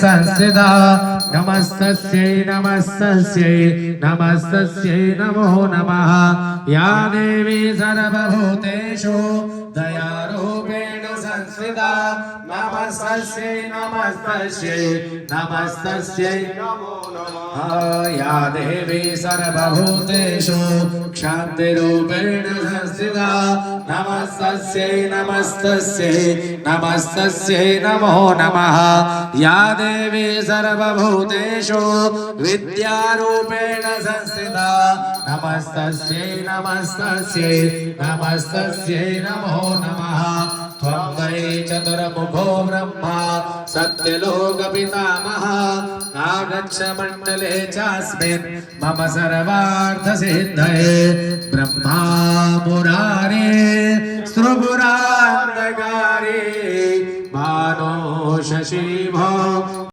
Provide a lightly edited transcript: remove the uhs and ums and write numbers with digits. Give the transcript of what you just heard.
संस्थिता नमस्तस्यै नमस्तस्यै नमस्तस्यै नमो नमः या देवी सर्वभूतेषु दयारूपेण संस्थिता नमस्तस्यै नमस्तस्यै नमस्तस्यै नमो नमः या देवी सर्वभूतेषु क्षान्तिरूपेण संस्थिता नमस्तस्यै नमस्तस्यै नमस्तस्यै नमो नमः या देवी सर्वभूतेषु विद्यारूपेण संस्थिता नमस्तस्यै नमस्तस्यै नमस्तस्यै नमो नमः त्वं वै चतुर्मुखो ब्रह्मा सत्यलोकपितामहः आगच्छ मण्डले चास्मिन् मम सर्वार्थसिद्धये ब्रह्मा मुरारे स्त्रुपुरान्धकारे भानो शशिभो